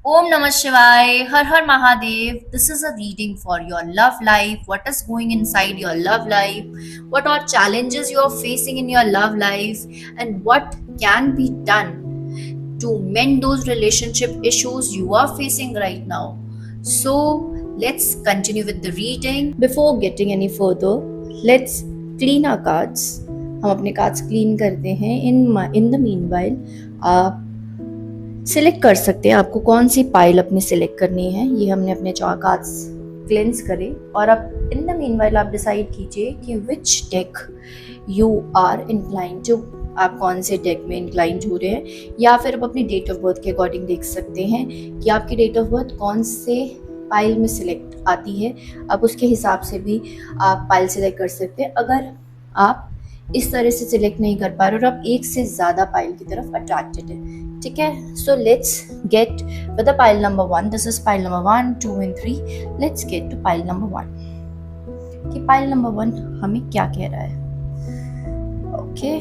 Om Namah Shivaya, Har Har Mahadev. This is a reading for your love life. What is going inside your love life? What are challenges you are facing in your love life? And what can be done to mend those relationship issues you are facing right now? So, let's continue with the reading. Before getting any further, let's clean our cards. हम अपने cards clean करते हैं. इन the meanwhile आप select कर सकते हैं आपको कौन सी पाइल अपनी सिलेक्ट करनी है. ये हमने अपने 4 कार्ड्स क्लेंस करे और अब इन द मीनवाइल आप डिसाइड कीजिए कि which deck you are inclined to. आप कौन से डेक में इंक्लाइंड हो रहे हैं, या फिर आप अपनी डेट ऑफ बर्थ के अकॉर्डिंग देख सकते हैं कि आपकी डेट ऑफ बर्थ कौन से पाइल में सिलेक्ट आती है. आप उसके हिसाब से भी आप पाइल सिलेक्ट कर सकते हैं. अगर आप इस तरह से सिलेक्ट नहीं कर पा रहे और आप एक से ज़्यादा पाइल की तरफ अट्रैक्टेड है, ठीक है. So let's get with the pile number 1. This is pile number 1, 2 and 3. Let's get to pile number 1 कि पाइल नंबर 1 हमें क्या कह रहा है. ओके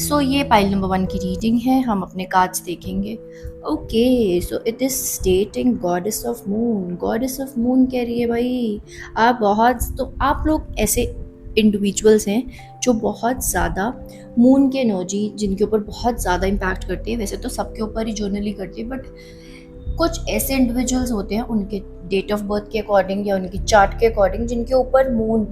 सो ये पाइल नंबर 1 की रीडिंग है. हम अपने कार्ड्स देखेंगे. Okay so it is स्टेटिंग goddess of moon. Goddess of moon कह रही है भाई आप लोग ऐसे इंडिविजुअल्स हैं जो बहुत ज़्यादा मून के एनर्जी जिनके ऊपर बहुत ज़्यादा इम्पैक्ट करते हैं. वैसे तो सबके ऊपर ही जनरली करते हैं, बट कुछ ऐसे इंडिविजुअल्स होते हैं उनके डेट ऑफ बर्थ के अकॉर्डिंग या उनकी चार्ट के अकॉर्डिंग जिनके ऊपर मून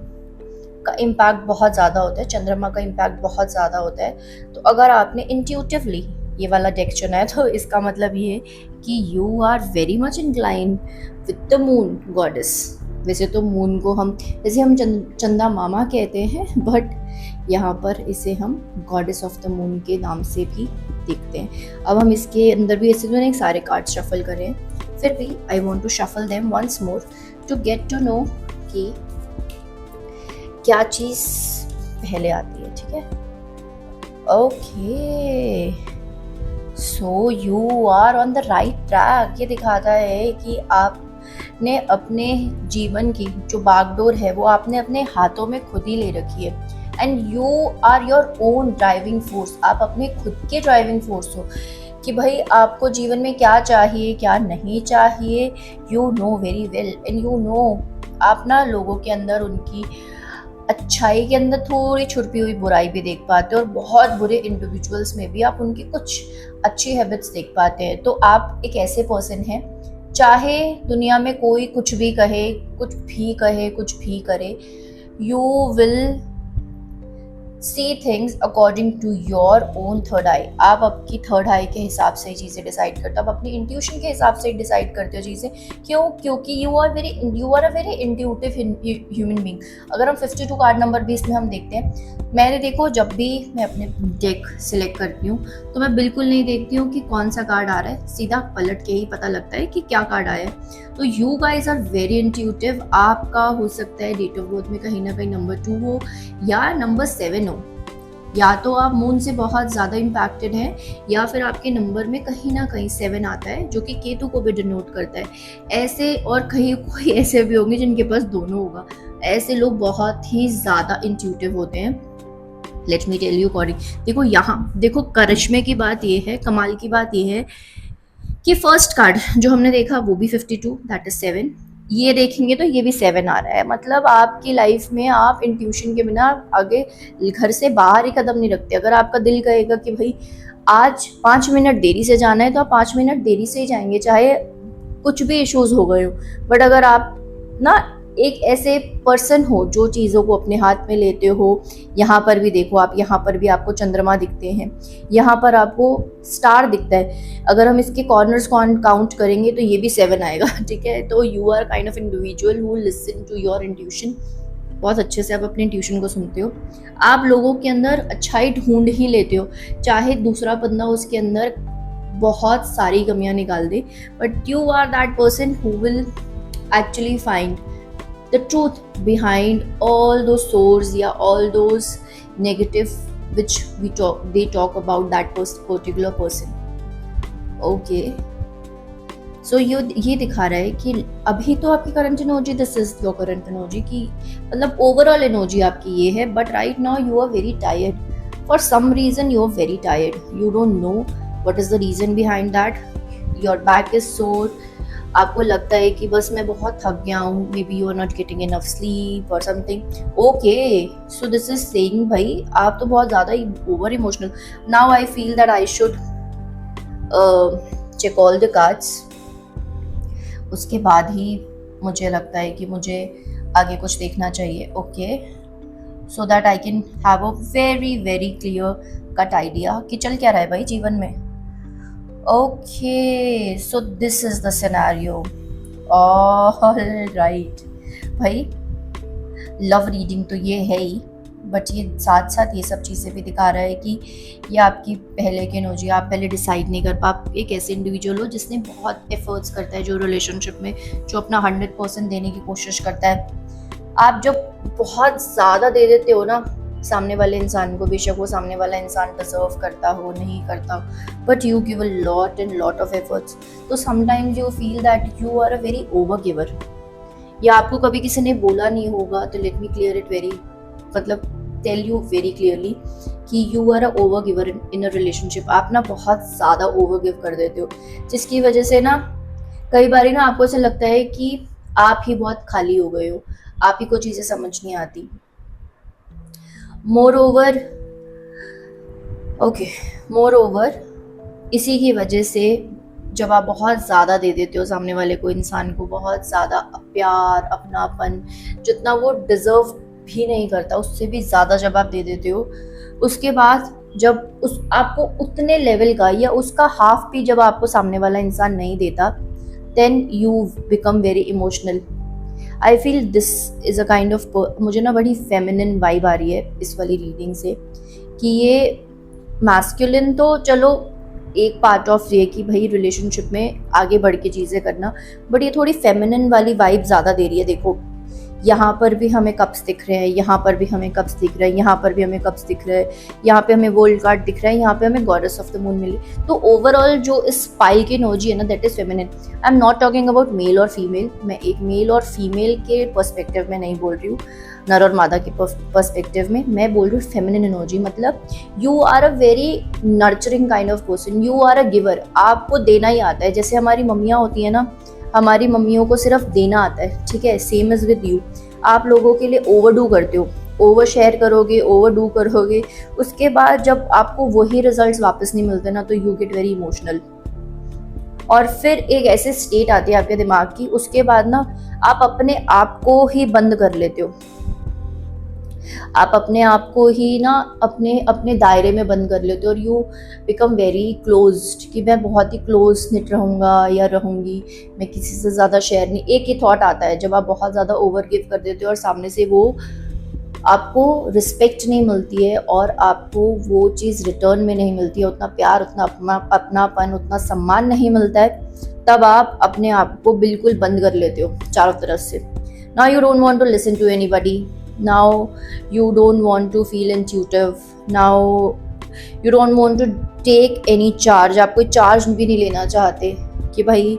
का इम्पैक्ट बहुत ज़्यादा होता है, चंद्रमा का इम्पैक्ट बहुत ज़्यादा होता है. तो अगर आपने इंट्यूटिवली ये वाला डेक चुना है तो इसका मतलब ये है कि you are very much incline with the moon goddess. वैसे तो मून को जैसे हम चंदा मामा कहते हैं, बट यहाँ पर इसे हम गॉडेस ऑफ द मून के नाम से भी देखते हैं. अब हम इसके अंदर भी ऐसे तो नहीं सारे कार्ड शफल करें, फिर भी I want to shuffle them once more to get to know कि क्या चीज़ पहले आती है. ठीक है. Okay so you are on the right track. ये दिखाता है कि आपने अपने जीवन की जो बागडोर है वो आपने अपने हाथों में खुद ही ले रखी है. And you are your own driving force. आप अपने खुद के ड्राइविंग फोर्स हो कि भाई आपको जीवन में क्या चाहिए क्या नहीं चाहिए. You know very well and you know आप ना लोगों के अंदर उनकी अच्छाई के अंदर थोड़ी छुपी हुई बुराई भी देख पाते हो, और बहुत बुरे इंडिविजुअल्स में भी आप उनकी कुछ अच्छी हैबिट्स देख पाते हैं. तो आप एक ऐसे पर्सन हैं, चाहे दुनिया में कोई कुछ भी कहे कुछ भी करे, you will see things according to your own third eye. आप आपकी थर्ड आई के हिसाब से चीज़ें डिसाइड करते हो, आप अपनी इंट्यूशन के हिसाब से डिसाइड करते हो चीज़ें. क्योंकि you are a very intuitive human being. अगर हम 52 कार्ड नंबर 20 में हम देखते हैं, मैंने देखो जब भी मैं अपने डेक सिलेक्ट करती हूँ तो मैं बिल्कुल नहीं देखती हूँ कि कौन सा कार्ड आ रहा है, सीधा पलट के ही पता लगता है कि क्या कार्ड आया है. तो you guys are very intuitive. आपका हो सकता है डेट ऑफ बर्थ में कहीं ना कहीं नंबर 2 हो या नंबर 7 हो, या तो आप मून से बहुत ज़्यादा इम्पैक्टेड हैं, या फिर आपके नंबर में कहीं ना कहीं 7 आता है जो कि केतु को भी डिनोट करता है. ऐसे और कहीं कोई ऐसे भी होंगे जिनके पास दोनों होगा. ऐसे लोग बहुत ही ज़्यादा इंट्यूटिव होते हैं. Let me tell you according. देखो करिश्मे की बात ये है, कमाल की बात ये है कि फर्स्ट कार्ड जो हमने देखा वो भी 52, दैट इज 7. ये देखेंगे तो ये भी 7 आ रहा है. मतलब आपकी लाइफ में आप इंट्यूशन के बिना आगे घर से बाहर ही कदम नहीं रखते. अगर आपका दिल कहेगा कि भाई आज 5 मिनट देरी से जाना है तो आप 5 मिनट देरी से ही जाएंगे, चाहे कुछ भी इश्यूज हो गए हो. बट अगर आप ना एक ऐसे पर्सन हो जो चीज़ों को अपने हाथ में लेते हो, यहाँ पर भी देखो आप, यहाँ पर भी आपको चंद्रमा दिखते हैं, यहाँ पर आपको स्टार दिखता है. अगर हम इसके कॉर्नर्स काउंट करेंगे तो ये भी 7 आएगा. ठीक है. तो you are kind of individual who listen to your intuition. बहुत अच्छे से आप अपने इंट्यूशन को सुनते हो. आप लोगों के अंदर अच्छाई ढूंढ ही लेते हो, चाहे दूसरा बंदा उसके अंदर बहुत सारी कमियां निकाल दे, but you are that person who will actually find the truth behind all those sores या all those negative which they talk about that particular person. Okay so ये दिखा रहा है कि अभी तो आपकी current energy, this is your current energy की मतलब ओवरऑल एनर्जी आपकी ये है, but right now you are very tired. For some reason you are very tired. You don't know what is the reason behind that? Your back is sore, आपको लगता है कि बस मैं बहुत थक गया हूँ, maybe you are not getting enough sleep और something. Okay, so this is saying भाई आप तो बहुत ज़्यादा ही over emotional. Now I feel that I should check all the cards, उसके बाद ही मुझे लगता है कि मुझे आगे कुछ देखना चाहिए। Okay, so that I can have a very very clear cut idea कि चल क्या रहा है भाई जीवन में। Okay, so this is the scenario. Alright भाई, लव रीडिंग तो ये है ही, बट ये साथ साथ ये सब चीज़ें भी दिखा रहा है कि ये आपकी पहले की एनर्जी, आप पहले डिसाइड नहीं कर पा। आप एक ऐसे इंडिविजुअल हो जिसने बहुत एफर्ट्स करता है, जो रिलेशनशिप में जो अपना 100% देने की कोशिश करता है। आप जब बहुत ज़्यादा दे देते हो ना सामने वाले इंसान को, बेशक वो सामने वाला इंसान डिजर्व करता हो नहीं करता, but you give a lot and lot of efforts, तो sometimes you feel that you are a very over giver. या आपको कभी किसी ने बोला नहीं होगा, तो let me clear it very, मतलब टेल यू वेरी क्लियरली कि you are a over giver in a relationship. आप ना बहुत ज़्यादा ओवर गिव कर देते हो, जिसकी वजह से ना कई बार ना आपको ऐसा लगता है कि आप ही बहुत खाली हो गए हो, आप ही को चीज़ें समझ नहीं आती। मोर ओवर इसी की वजह से जब आप बहुत ज़्यादा दे देते हो सामने वाले को, इंसान को बहुत ज़्यादा प्यार, अपनापन, जितना वो डिज़र्व भी नहीं करता उससे भी ज़्यादा जब आप दे देते हो, उसके बाद जब उस आपको उतने लेवल का या उसका हाफ भी जब आपको सामने वाला इंसान नहीं देता, then you become very emotional. I feel this is a kind of, मुझे ना बड़ी फेमिनिन वाइब आ रही है इस वाली रीडिंग से, कि ये मैस्कुलिन तो चलो एक पार्ट ऑफ ये कि भाई रिलेशनशिप में आगे बढ़ के चीज़ें करना, बट ये थोड़ी फेमिनिन वाली वाइब ज़्यादा दे रही है। देखो यहाँ पर भी हमें कप्स दिख रहे हैं, यहाँ पर भी हमें कप्स दिख रहे हैं, यहाँ पर भी हमें कप्स दिख रहे हैं, यहाँ पे हमें वर्ल्ड कार्ड दिख रहा है, यहाँ पे हमें गॉडेस ऑफ द मून मिली। तो ओवरऑल जो इस पाई की एनर्जी है ना, that is feminine. I am not talking about male और फीमेल, मैं एक मेल और फीमेल के पर्सपेक्टिव में नहीं बोल रही हूँ, नर और मादा के पर्सपेक्टिव में मैं बोल रही हूँ। फेमिनिन एनर्जी मतलब you are a very nurturing kind of person, you are a giver, आपको देना ही आता है। जैसे हमारी मम्मियाँ होती है ना, हमारी मम्मियों को सिर्फ देना आता है, ठीक है, सेम इज विद यू। आप लोगों के लिए ओवरडू करते हो, ओवर शेयर करोगे, ओवरडू करोगे, उसके बाद जब आपको वही रिजल्ट्स वापस नहीं मिलते ना, तो यू गेट वेरी इमोशनल। और फिर एक ऐसे स्टेट आती है आपके दिमाग की, उसके बाद ना आप अपने आप को ही बंद कर लेते हो, आप अपने आप को ही ना अपने दायरे में बंद कर लेते हो, और यू बिकम वेरी क्लोज्ड कि मैं बहुत ही क्लोज निट रहूँगा या रहूँगी, मैं किसी से ज़्यादा शेयर नहीं। एक ही थॉट आता है जब आप बहुत ज़्यादा ओवर गिव कर देते हो और सामने से वो आपको रिस्पेक्ट नहीं मिलती है और आपको वो चीज़ रिटर्न में नहीं मिलती है, उतना प्यार, उतना अपनापन, उतना सम्मान नहीं मिलता है, तब आप अपने आप को बिल्कुल बंद कर लेते हो चारों तरफ से। Now you don't want to listen to anybody, now you don't want to feel intuitive, now you don't want to take any charge, आप कोई चार्ज भी नहीं लेना चाहते कि भाई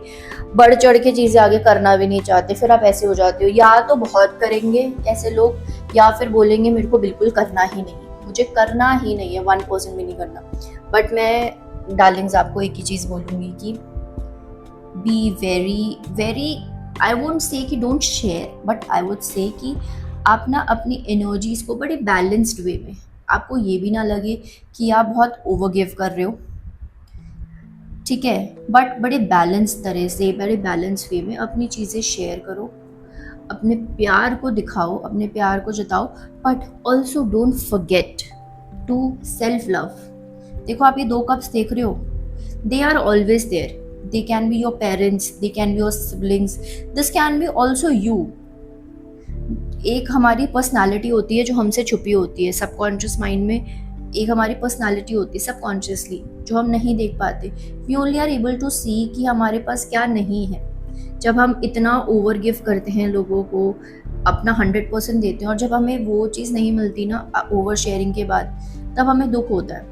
बढ़ चढ़ के चीज़ें आगे करना भी नहीं चाहते। फिर आप ऐसे हो जाते हो, या तो बहुत करेंगे ऐसे लोग, या फिर बोलेंगे मेरे को बिल्कुल करना ही नहीं, मुझे करना ही नहीं है, 1% भी नहीं करना। बट मैं डार्लिंग्स आपको एक ही चीज़ बोलूँगी कि be very very, I won't say कि don't share, but I would say कि आप ना अपनी एनर्जीज को बड़े बैलेंस्ड वे में, आपको ये भी ना लगे कि आप बहुत ओवर गिव कर रहे हो, ठीक है, बट बड़े बैलेंस तरह से, बड़े बैलेंस वे में अपनी चीज़ें शेयर करो, अपने प्यार को दिखाओ, अपने प्यार को जताओ, but also don't forget to self love. देखो आप ये 2 कप्स देख रहे हो, they are always there, they can be your parents, they can be your siblings, this can be also you. एक हमारी पर्सनालिटी होती है जो हमसे छुपी होती है, सबकॉन्शियस माइंड में एक हमारी पर्सनालिटी होती है सबकॉन्शियसली, जो हम नहीं देख पाते। We only are able to see कि हमारे पास क्या नहीं है। जब हम इतना ओवर गिव करते हैं लोगों को, अपना 100% देते हैं, और जब हमें वो चीज़ नहीं मिलती ना ओवर शेयरिंग के बाद, तब हमें दुख होता है,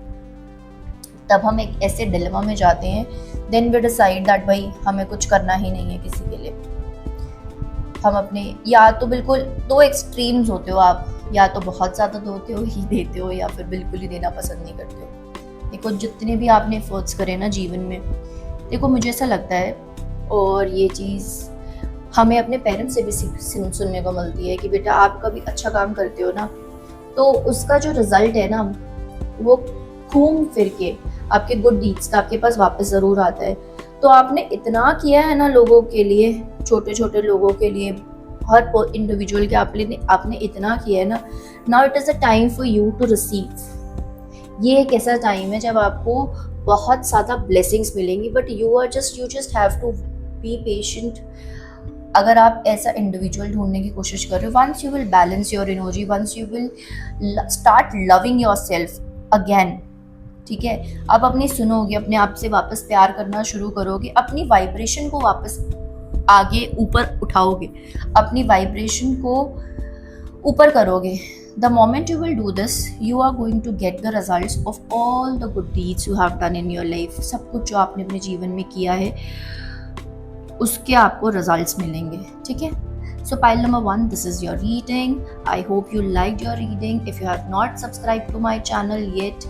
तब हम एक ऐसे डिलेमा में जाते हैं, देन वी डिसाइड दैट भाई हमें कुछ करना ही नहीं है किसी के लिए। हम अपने, या तो बिल्कुल 2 एक्सट्रीम्स होते हो आप, या तो बहुत ज़्यादा देते हो या फिर बिल्कुल ही देना पसंद नहीं करते हो। देखो जितने भी आपने एफर्ट्स करे ना जीवन में, देखो मुझे ऐसा लगता है, और ये चीज़ हमें अपने पेरेंट्स से भी सुनने को मिलती है कि बेटा आप कभी अच्छा काम करते हो ना, तो उसका जो रिजल्ट है ना, वो घूम फिर के आपके गुड डीड्स का आपके पास वापस ज़रूर आता है। तो आपने इतना किया है ना लोगों के लिए, छोटे छोटे लोगों के लिए, हर इंडिविजुअल के आपने इतना किया है ना, now it is a time for you to receive. ये एक ऐसा टाइम है जब आपको बहुत ज़्यादा ब्लेसिंग्स मिलेंगी, but you just have to be patient. अगर आप ऐसा इंडिविजुअल ढूंढने की कोशिश कर रहे हो, once you will balance your energy, once you will start loving yourself again, ठीक है, आप अपनी सुनोगे, अपने आप से वापस प्यार करना शुरू करोगे, अपनी वाइब्रेशन को वापस आगे ऊपर उठाओगे, अपनी वाइब्रेशन को ऊपर करोगे, the moment you will do this, you are going to get the results of all the good deeds you have done in your life. सब कुछ जो आपने अपने जीवन में किया है उसके आपको रिजल्ट्स मिलेंगे, ठीक है। So pile number 1, this is your reading. I hope you liked your reading. If you have not subscribed to my channel yet,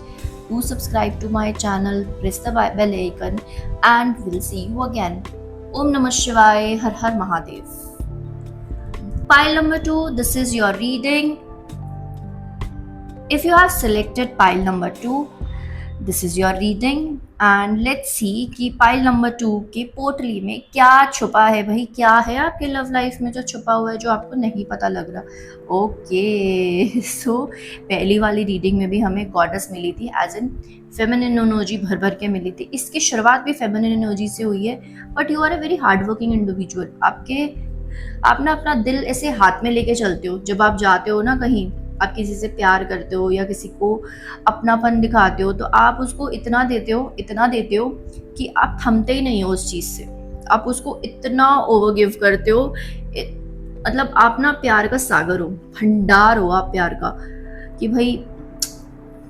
do subscribe to my channel, press the bell icon, and we'll see you again. Om Namah Shivaya, Har Har Mahadev. Pile number 2, this is your reading. If you have selected pile number 2, this is your reading, and let's see कि pile number 2 की पोटली में क्या छुपा है। भाई क्या है आपके लव लाइफ में जो छुपा हुआ है, जो आपको नहीं पता लग रहा। ओके, सो पहली वाली रीडिंग में भी हमें गॉडेस मिली थी, एज इन फेमिनिन एनर्जी भर भर के मिली थी। इसकी शुरुआत भी फेमिनिन एनर्जी से हुई है, but you are a very hard working individual. आप ना अपना दिल ऐसे हाथ में लेके चलते हो। जब आप जाते हो ना कहीं, आप किसी से प्यार करते हो या किसी को अपनापन दिखाते हो, तो आप उसको इतना देते हो कि आप थमते ही नहीं हो उस चीज़ से। आप उसको इतना ओवर गिव करते हो, मतलब आप ना प्यार का सागर हो, भंडार हो आप प्यार का, कि भाई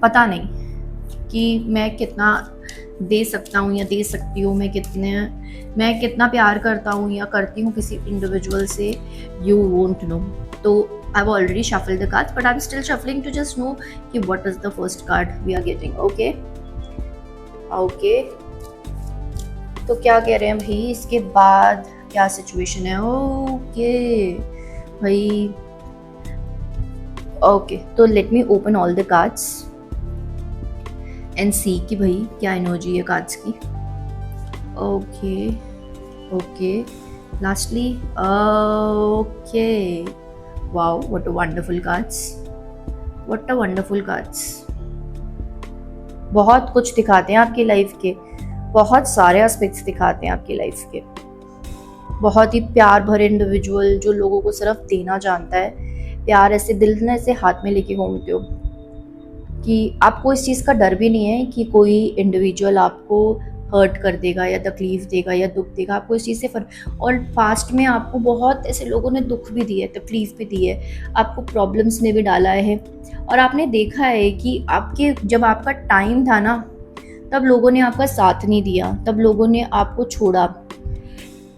पता नहीं कि मैं कितना दे सकता हूँ या दे सकती हूँ, मैं कितना प्यार करता हूँ या करती हूँ किसी इंडिविजुअल से, यू वोंट नो। तो I've already shuffled the cards, but I'm still shuffling to just know कि what is the first card we are getting. Okay, तो क्या कह रहे हैं भाई, इसके बाद क्या सिचुएशन है। ओके भाई, ओके, तो let me open all the cards and see कि भाई क्या एनर्जी है कार्ड्स की। Okay, lastly, okay, wow, what a wonderful cards. बहुत कुछ दिखाते हैं आपकी लाइफ के, बहुत सारे एस्पेक्ट्स दिखाते हैं आपकी लाइफ के। बहुत ही प्यार भरे इंडिविजुअल जो लोगों को सिर्फ देना जानता है, प्यार ऐसे दिल में ऐसे हाथ में लेके घूमते हो कि आपको इस चीज़ का डर भी नहीं है कि कोई इंडिविजुअल आपको हर्ट कर देगा या तकलीफ देगा या दुख देगा। आपको इस चीज़ से और पास्ट में आपको बहुत ऐसे लोगों ने दुख भी दिए, तकलीफ भी दी है, आपको प्रॉब्लम्स में भी डाला है, और आपने देखा है कि जब आपका टाइम था ना, तब लोगों ने आपका साथ नहीं दिया, तब लोगों ने आपको छोड़ा।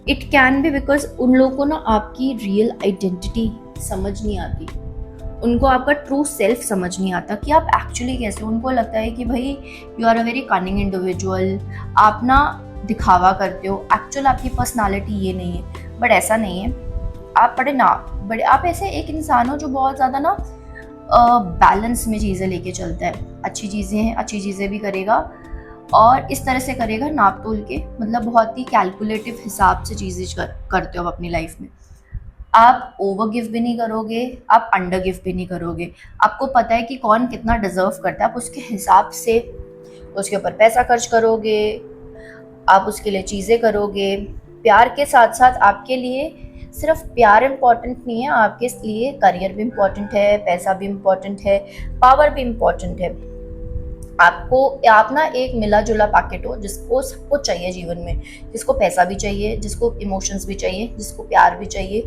इट कैन बी बिकॉज उन लोगों को ना आपकी रियल आइडेंटिटी समझ नहीं आती, उनको आपका ट्रू सेल्फ समझ नहीं आता कि आप एक्चुअली कैसे। उनको लगता है कि भाई you are a very cunning individual, आप ना दिखावा करते हो, एक्चुअल आपकी पर्सनालिटी ये नहीं है। बट ऐसा नहीं है, आप आप ऐसे एक इंसान हो जो बहुत ज़्यादा ना बैलेंस में चीज़ें लेके चलता है। अच्छी चीज़ें हैं, अच्छी चीज़ें भी करेगा, और इस तरह से करेगा नाप तोल के, मतलब बहुत ही कैलकुलेटिव हिसाब से चीज़ें करते हो अपनी लाइफ में। आप ओवर गिव भी नहीं करोगे, आप अंडर गिव भी नहीं करोगे। आपको पता है कि कौन कितना डिजर्व करता है, आप उसके हिसाब से उसके ऊपर पैसा खर्च करोगे, आप उसके लिए चीज़ें करोगे। प्यार के साथ साथ आपके लिए सिर्फ प्यार इम्पॉर्टेंट नहीं है, आपके लिए करियर भी इम्पॉर्टेंट है, पैसा भी इम्पॉर्टेंट है, पावर भी इम्पॉर्टेंट है। आप ना एक मिला जुला पैकेट हो जिसको सब कुछ चाहिए जीवन में, जिसको पैसा भी चाहिए, जिसको इमोशंस भी चाहिए, जिसको प्यार भी चाहिए,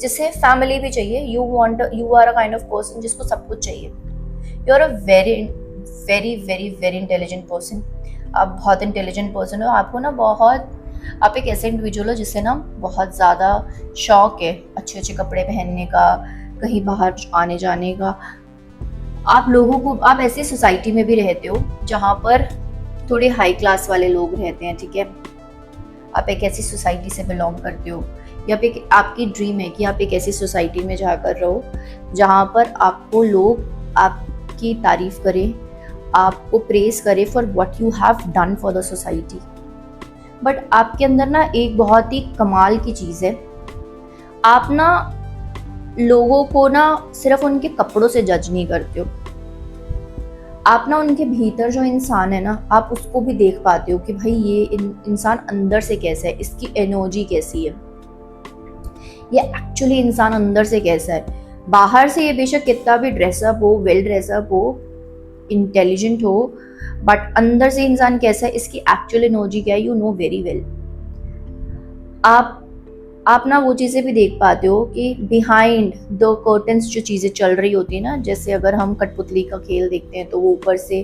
जिसे फैमिली भी चाहिए। You are a kind of person जिसको सब कुछ चाहिए। You are a very very very very intelligent person. आप बहुत इंटेलिजेंट पर्सन हो। आपको ना आप एक ऐसे इंडिविजुअल हो जिससे ना बहुत ज़्यादा शौक है अच्छे अच्छे कपड़े पहनने का, कहीं बाहर आने जाने का। आप ऐसी सोसाइटी में भी रहते हो जहाँ पर थोड़े हाई क्लास वाले लोग रहते हैं, ठीक है। आप एक ऐसी सोसाइटी से बिलोंग करते हो, या फिर आपकी ड्रीम है कि आप एक ऐसी सोसाइटी में जाकर रहो जहाँ पर आपको लोग आपकी तारीफ करें, आपको प्रेज करें for what you have done for the society. But आपके अंदर ना एक बहुत ही कमाल की चीज़ है, आप ना लोगों को ना सिर्फ उनके कपड़ों से जज नहीं करते हो, आप ना उनके भीतर जो इंसान है ना, आप उसको भी देख पाते हो कि भाई ये इंसान अंदर से कैसा है, इसकी एनर्जी कैसी है, ये एक्चुअली इंसान अंदर से कैसा है। बाहर से ये बेशक कितना भी ड्रेसअप हो, वेल ड्रेसअप हो, इंटेलिजेंट हो, बट अंदर से इंसान कैसा है, इसकी एक्चुअल एनर्जी क्या है, यू नो वेरी वेल। आप ना वो चीज़ें भी देख पाते हो कि बिहाइंड द कर्टन्स जो चीज़ें चल रही होती है ना, जैसे अगर हम कठपुतली का खेल देखते हैं तो वो ऊपर से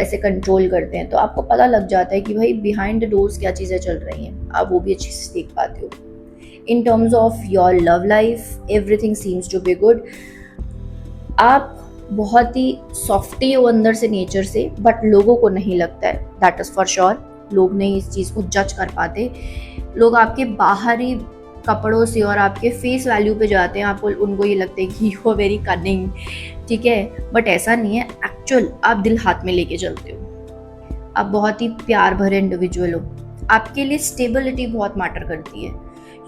ऐसे कंट्रोल करते हैं, तो आपको पता लग जाता है कि भाई बिहाइंड द डोर्स क्या चीज़ें चल रही हैं, आप वो भी अच्छे से देख पाते हो। In terms of your love life everything seems to be good. आप बहुत ही सॉफ्टी हो अंदर से, नेचर से, बट लोगों को नहीं लगता है, दैट इज़ फॉर श्योर। लोग नहीं इस चीज़ को जज कर पाते। लोग आपके बाहरी कपड़ों से और आपके फेस वैल्यू पे जाते हैं, आपको उनको ये लगता है कि यू आर वेरी कनिंग, ठीक है, बट ऐसा नहीं है। एक्चुअल आप दिल हाथ में लेके चलते हो, आप बहुत ही प्यार भरे इंडिविजुअल हो। आपके लिए स्टेबिलिटी बहुत मैटर करती है।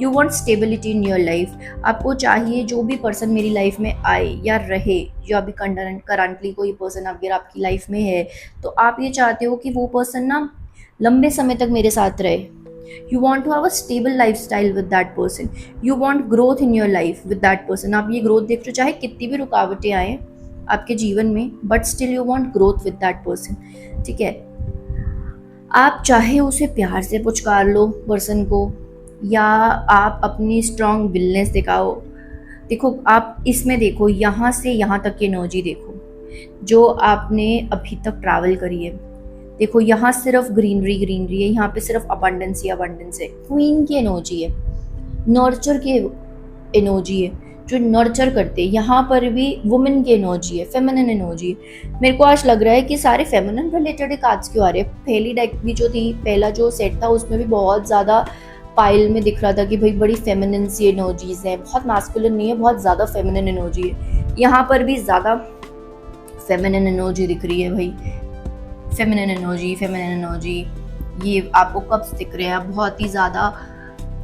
You want stability in your life. आपको चाहिए जो भी पर्सन मेरी लाइफ में आए या रहे, या अभी करंटली कोई पर्सन अगर आपकी लाइफ में है, तो आप ये चाहते हो कि वो पर्सन ना लंबे समय तक मेरे साथ रहे। You want to have a stable lifestyle with that person. You want growth in your life with that person. आप ये growth देख रहे हो, चाहे कितनी भी रुकावटें आए आपके जीवन में, but still you want growth with that person. ठीक है, आप चाहे उसे प्यार से पुचकार लो पर्सन को, या आप अपनी स्ट्रॉन्ग विलनेस दिखाओ। देखो, आप इसमें देखो, यहाँ से यहाँ तक की एनर्जी देखो जो आपने अभी तक ट्रैवल करी है। देखो, यहाँ सिर्फ ग्रीनरी ग्रीनरी है, यहाँ पे सिर्फ अबंडेंस ही अबंडेंस है। क्वीन की एनर्जी है, नर्चर की एनर्जी है, जो नर्चर करते हैं। यहाँ पर भी वुमेन की एनर्जी है, फेमिनिन एनर्जी है। मेरे को आज लग रहा है कि सारे फेमिनिन रिलेटेड कार्ड्स क्यों आ रहे हैं। पहली डेक भी जो थी, पहला जो सेट था, उसमें भी बहुत ज़्यादा पाइल में दिख रहा था कि भाई बड़ी फेमिनिन सी एनर्जीज हैं, बहुत मैस्कुलिन नहीं है, बहुत ज़्यादा फेमिनिन एनर्जी है। यहाँ पर भी ज़्यादा फेमिनिन एनर्जी दिख रही है भाई, फेमिनिन एनर्जी। ये आपको कब्स दिख रहे हैं, बहुत ही ज़्यादा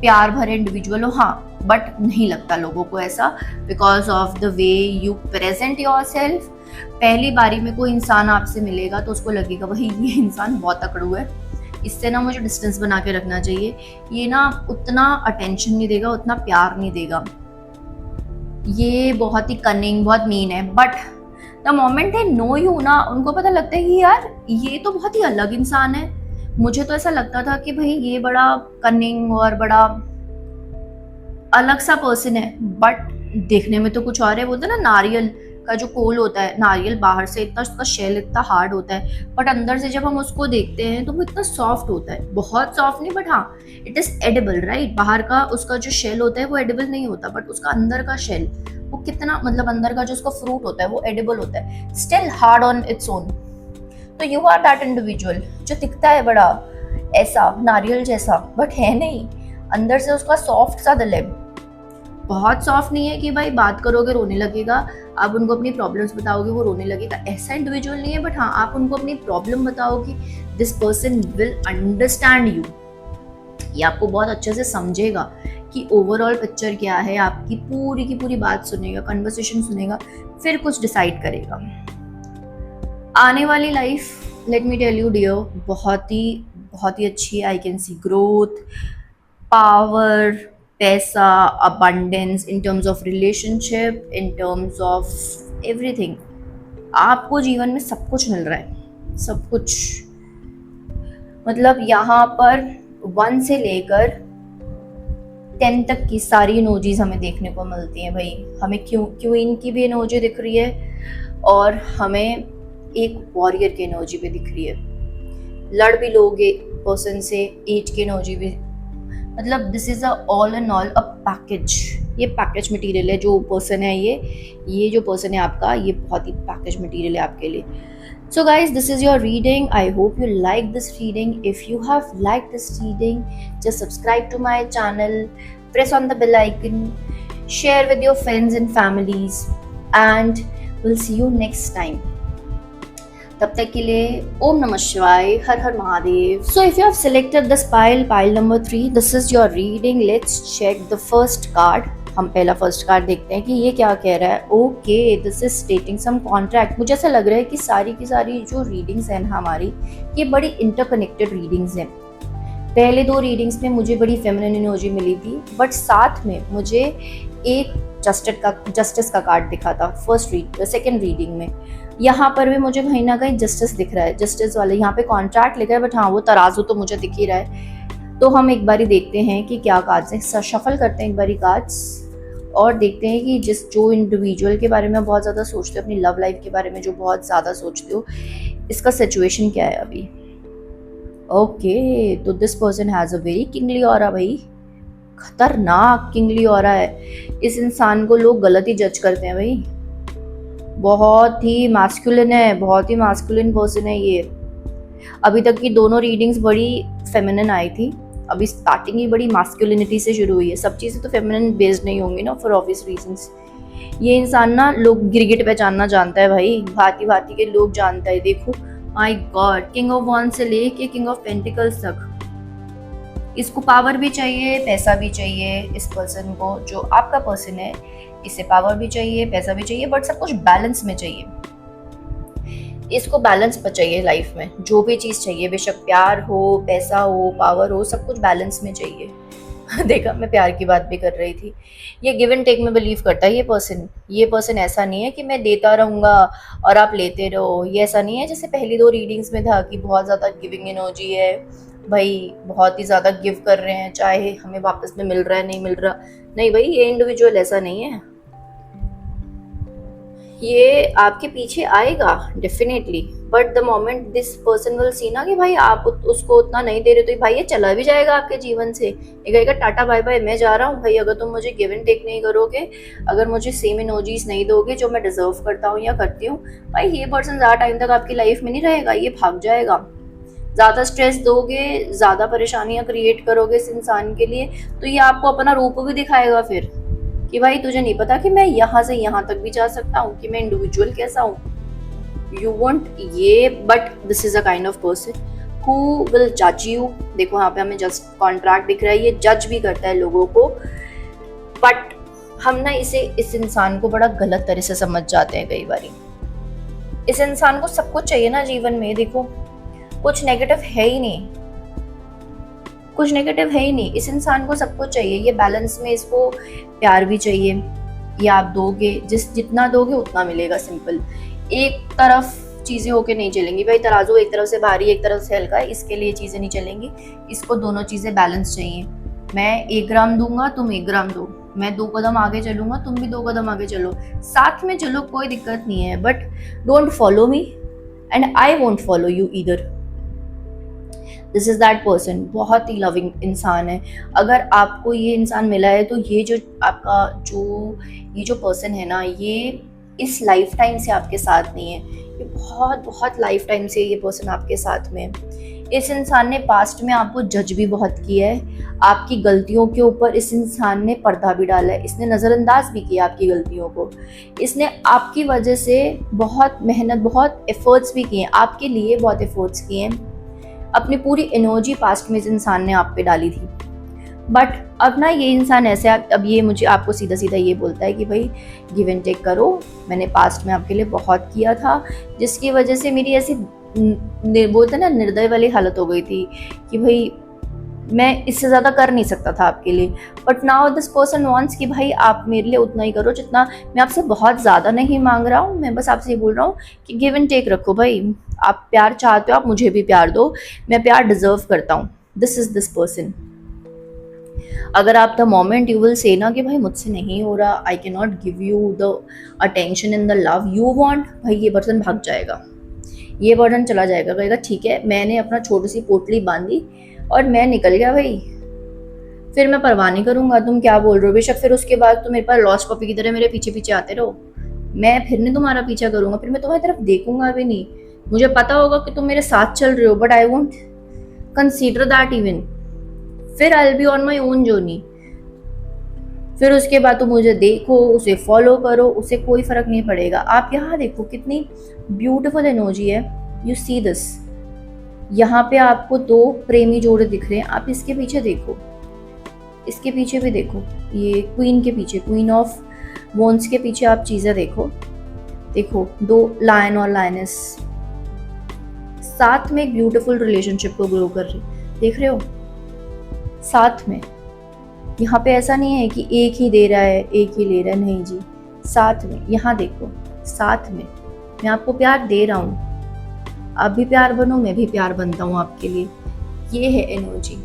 प्यार भरे इंडिविजुअल हो, हाँ, बट नहीं लगता लोगों को ऐसा, because of the way you present your self. पहली बारी में कोई इंसान आपसे मिलेगा तो उसको लगेगा भाई ये इंसान बहुत तकड़ू है, इससे ना मुझे डिस्टेंस बना के रखना चाहिए, ये ना उतना अटेंशन नहीं देगा, उतना प्यार नहीं देगा, ये बहुत ही कनिंग, बहुत मीन है। बट द मोमेंट है नो यू ना, उनको पता लगता है कि यार ये तो बहुत ही अलग इंसान है। मुझे तो ऐसा लगता था कि भाई ये बड़ा कनिंग और बड़ा अलग सा पर्सन है, बट देखने में तो कुछ और है। बोलते हैं ना, नारियल का जो कोल होता है, नारियल बाहर से इतना, उसका शेल इतना हार्ड होता है, बट अंदर से जब हम उसको देखते हैं तो वो इतना सॉफ्ट होता है। बहुत सॉफ्ट नहीं, बट हाँ, इट इज एडिबल, राइट। बाहर का उसका जो शेल होता है वो एडिबल नहीं होता, बट उसका अंदर का शेल वो कितना, मतलब अंदर का जो उसका फ्रूट होता है वो एडिबल होता है, still hard on its own. तो यू आर दैट इंडिविजुअल जो दिखता है बड़ा ऐसा नारियल जैसा, बट है नहीं, अंदर से उसका सॉफ्ट सा दिल है। बहुत सॉफ्ट नहीं है कि भाई बात करोगे रोने लगेगा, आप उनको अपनी प्रॉब्लम्स बताओगे वो रोने लगेगा, ऐसा इंडिविजुअल नहीं है। बट हाँ, आप उनको अपनी प्रॉब्लम बताओगे, this person will understand you, ये आपको बहुत अच्छे से समझेगा कि ओवरऑल पिक्चर क्या है, आपकी पूरी की पूरी बात सुनेगा, कन्वर्सेशन सुनेगा, फिर कुछ डिसाइड करेगा। आने वाली life, let me tell you dear, बहुत ही अच्छी है। I can see growth, power, पैसा, abundance, in terms of relationship, in terms of everything. आपको जीवन में सब कुछ मिल रहा है, सब कुछ। मतलब यहाँ पर 1 से लेकर 10 तक की सारी एनर्जीज हमें देखने को मिलती हैं भाई। हमें क्वीन की भी एनर्जी दिख रही है और हमें एक वॉरियर की एनर्जी भी दिख रही है। लड़ भी लोगे पर्सन से, 8 की एनर्जी भी, मतलब this is a all and all a package. ये पैकेज मटेरियल है जो पर्सन है, ये जो पर्सन है आपका, ये बहुत ही पैकेज मटेरियल है आपके लिए। So guys, this is your reading. I hope you like this reading. If you have liked this reading, just subscribe to my channel, press on the bell icon, share with your friends and families, and we'll see you next time. तब तक के लिए ओम नमः शिवाय, हर हर Mahadev. So if you have selected this pile number 3, this is your reading. Let's check the first card. हम पहला first card देखते हैं कि ये क्या कह रहा है. Okay, this is stating some contract. मुझे ऐसा लग रहा है कि सारी की सारी जो रीडिंग्स हैं हमारी, ये बड़ी इंटरकनेक्टेड रीडिंग्स हैं. पहले 2 रीडिंग्स में मुझे बड़ी फेमिनिन एनर्जी मिली थी, बट साथ में मुझे एक जस्टिस का कार्ड दिखा था सेकेंड रीडिंग में. यहाँ पर भी मुझे कहीं ना कहीं जस्टिस दिख रहा है, जस्टिस वाले. यहाँ पे कॉन्ट्रैक्ट लिखा है, बट हाँ वो तराजू तो मुझे दिख ही रहा है. तो हम एक बारी देखते हैं कि क्या कार्ड्स हैं. शफल करते हैं एक बारी कार्ड्स और देखते हैं कि जो इंडिविजुअल के बारे में बहुत ज़्यादा सोचते हो, अपनी लव लाइफ के बारे में जो बहुत ज़्यादा सोचते हो, इसका सिचुएशन क्या है अभी. ओके, तो this person has a very kingly aura. भाई खतरनाक किंगली ऑरा है. इस इंसान को लोग गलत ही जज करते हैं भाई. बहुत ही मैस्कुलिन है, बहुत ही मैस्कुलिन पर्सन है ये. अभी तक की दोनों रीडिंग्स बड़ी फेमिनिन आई थी, अभी स्टार्टिंग ही बड़ी मास्कुलिनिटी से शुरू हुई है. सब चीज़ें तो फेमिनिन बेस्ड नहीं होंगी ना, फॉर ऑब्वियस रीजंस. ये इंसान ना लोग गिरगिट पहचानना जानता है भाई, भांति भांति के लोग जानता है. देखो my God, king of wands से लेके किंग ऑफ पेंटिकल्स तक. इसको पावर भी चाहिए, पैसा भी चाहिए. इस पर्सन को, जो आपका पर्सन है, इसे पावर भी चाहिए, पैसा भी चाहिए, बट सब कुछ बैलेंस में चाहिए. इसको बैलेंस पर चाहिए लाइफ में. जो भी चीज़ चाहिए, बेशक प्यार हो, पैसा हो, पावर हो, सब कुछ बैलेंस में चाहिए. देखा, मैं प्यार की बात भी कर रही थी. ये गिव एंड टेक में बिलीव करता है ये पर्सन. ऐसा नहीं है कि मैं देता रहूँगा और आप लेते रहो. ये ऐसा नहीं है जैसे पहली 2 रीडिंग्स में था कि बहुत ज़्यादा गिविंग एनर्जी है भाई, बहुत ही ज़्यादा गिव कर रहे हैं, चाहे हमें वापस में मिल रहा है नहीं मिल रहा. नहीं भाई, ये इंडिविजुअल ऐसा नहीं है. ये आपके पीछे आएगा definitely, but the moment this person will see ना कि भाई आप उसको उतना नहीं दे रहे, तो भाई ये चला भी जाएगा आपके जीवन से. ये कहेगा टाटा बाय बाय, मैं जा रहा हूँ भाई. अगर तुम मुझे गिव एंड टेक नहीं करोगे, अगर मुझे सेम एनर्जीज नहीं दोगे जो मैं डिजर्व करता हूँ या करती हूँ, भाई ये पर्सन ज़्यादा टाइम तक आपकी लाइफ में नहीं रहेगा, ये भाग जाएगा. ज़्यादा स्ट्रेस दोगे, ज़्यादा परेशानियाँ क्रिएट करोगे इस इंसान के लिए, तो ये आपको अपना रूप भी दिखाएगा फिर कि भाई तुझे नहीं पता कि मैं यहाँ से यहाँ तक भी जा सकता हूँ, कि मैं इंडिविजुअल कैसा हूँ. यू वॉन्ट ये, but this is a kind of person who will जज यू. देखो यहाँ पे हमें जस्ट कॉन्ट्रैक्ट दिख रहा है, ये जज भी करता है लोगों को, बट हम ना इस इंसान को बड़ा गलत तरह से समझ जाते हैं कई बारी. इस इंसान को सब कुछ चाहिए ना जीवन में. देखो कुछ नेगेटिव है ही नहीं, कुछ नेगेटिव है ही नहीं. इस इंसान को सब कुछ चाहिए. ये बैलेंस में, इसको प्यार भी चाहिए. ये आप दोगे, जितना दोगे उतना मिलेगा. सिंपल. एक तरफ चीज़ें होके नहीं चलेंगी भाई. तराजू एक तरफ से भारी, एक तरफ से हल्का है, इसके लिए चीज़ें नहीं चलेंगी. इसको दोनों चीज़ें बैलेंस चाहिए. मैं 1 ग्राम दूंगा, तुम 1 ग्राम दो. मैं 2 कदम आगे चलूंगा, तुम भी 2 कदम आगे चलो. साथ में चलो, कोई दिक्कत नहीं है, but don't follow me and I won't follow you either. This is that person. बहुत ही लविंग इंसान है. अगर आपको ये इंसान मिला है, तो ये जो पर्सन है ना, ये इस लाइफ टाइम से आपके साथ नहीं है. ये बहुत लाइफ टाइम से ये पर्सन आपके साथ में है. इस इंसान ने पास्ट में आपको जज भी बहुत किया है. आपकी गलतियों के ऊपर इस इंसान ने पर्दा भी डाला है. इसने नज़रअंदाज भी किया आपकी गलतियों को. इसने आपकी वजह से बहुत मेहनत, बहुत एफर्ट्स भी किए हैं, आपके लिए बहुत एफर्ट्स किए हैं. अपनी पूरी एनर्जी पास्ट में इस इंसान ने आप पे डाली थी. बट अब ना ये इंसान ऐसे, अब ये मुझे आपको सीधा सीधा ये बोलता है कि भाई गिव एंड टेक करो. मैंने पास्ट में आपके लिए बहुत किया था, जिसकी वजह से मेरी ऐसी बोलते ना निर्दय वाली हालत हो गई थी कि भाई मैं इससे ज़्यादा कर नहीं सकता था आपके लिए. But now this person wants कि भाई आप मेरे लिए उतना ही करो जितना. मैं आपसे बहुत ज़्यादा नहीं मांग रहा हूँ, मैं बस आपसे ये बोल रहा हूँ कि गिव एंड टेक रखो भाई. आप प्यार चाहते हो, आप मुझे भी प्यार दो. मैं प्यार डिजर्व करता हूँ. This is this person. अगर आप the moment you will say ना कि भाई मुझसे नहीं हो रहा, I can not give you the attention in the love you want, भाई ये पर्सन भाग जाएगा. ये पर्सन चला जाएगा, कहेगा ठीक है, मैंने अपना छोटी सी पोटली बांधी और मैं निकल गया भाई, फिर मैं परवाह नहीं करूंगा तुम क्या बोल रहे हो. बेशक फिर उसके बाद तुम मेरे पास लॉस्ट पपी की तरह मेरे पीछे पीछे आते रहो, मैं फिर नहीं तुम्हारा पीछा करूंगा, फिर मैं तुम्हारी तरफ देखूंगा भी नहीं मुझे पता होगा कि तुम मेरे साथ चल रहे हो, but I won't consider that even. फिर I will be on my own journey. फिर उसके बाद तुम मुझे देखो, उसे फॉलो करो, उसे कोई फर्क नहीं पड़ेगा। आप यहाँ देखो कितनी ब्यूटीफुल एनर्जी है। यू सी दिस, यहाँ पे आपको दो प्रेमी जोड़े दिख रहे हैं। आप इसके पीछे देखो, इसके पीछे भी देखो, ये क्वीन के पीछे, क्वीन ऑफ वॉन्ड्स के पीछे आप चीजें देखो। देखो दो लायन और लायनेस साथ में एक ब्यूटीफुल रिलेशनशिप को ग्रो कर रही, देख रहे हो साथ में। यहाँ पे ऐसा नहीं है कि एक ही दे रहा है एक ही ले रहा है, नहीं जी, साथ में। यहाँ देखो, साथ में मैं आपको प्यार दे रहा हूँ, आप भी प्यार बनो, मैं भी प्यार बनता हूँ आपके लिए। ये है एनर्जी,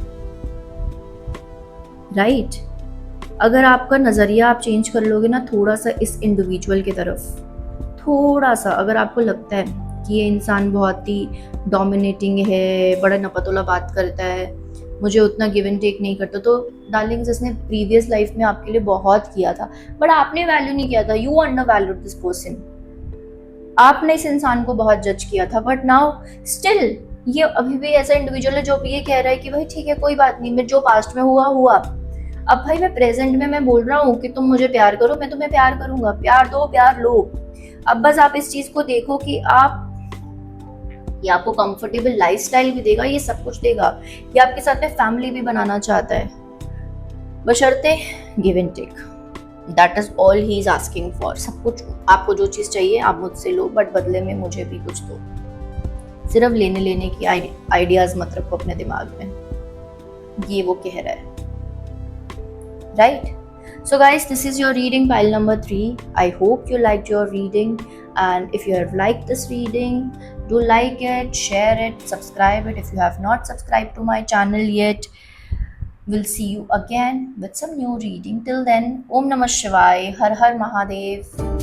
राइट। अगर आपका नजरिया आप चेंज कर लोगे ना थोड़ा सा इस इंडिविजुअल की तरफ, थोड़ा सा, अगर आपको लगता है कि ये इंसान बहुत ही डोमिनेटिंग है, बड़ा नपतोला बात करता है, मुझे उतना गिव एंड टेक नहीं करता, तो डार्लिंग्स इसने प्रीवियस लाइफ में आपके लिए बहुत किया था, बट आपने वैल्यू नहीं किया था। You under valued this person. आपने इस इंसान को बहुत जज किया था, बट नाउ स्टिल ये अभी भी ऐसा इंडिविजुअल है जो भी ये कह रहा है कि भाई ठीक है कोई बात नहीं, मैं जो पास्ट में हुआ हुआ, अब भाई मैं प्रेजेंट में मैं बोल रहा हूँ कि तुम मुझे प्यार करो, मैं तुम्हें प्यार करूंगा, प्यार दो प्यार लो। अब बस आप इस चीज को देखो कि आप, ये आपको कंफर्टेबल लाइफस्टाइल भी देगा, ये सब कुछ देगा, ये आपके साथ में फैमिली भी बनाना चाहता है, बशर्ते give and take. That is all he is asking for. सब कुछ आपको जो चीज चाहिए आप मुझसे लो, बट बदले में मुझे भी कुछ दो। सिर्फ लेने लेने की आइडियाज मत रखो अपने दिमाग में, ये वो कह रहा है, right. So guys, this is your reading pile number 3. I hope you liked your reading, and if you have liked this reading, do like it, share it, subscribe it if you have not subscribed to my channel yet. We'll see you again with some new reading. Till then, Om Namah Shivaya, Har Har Mahadev.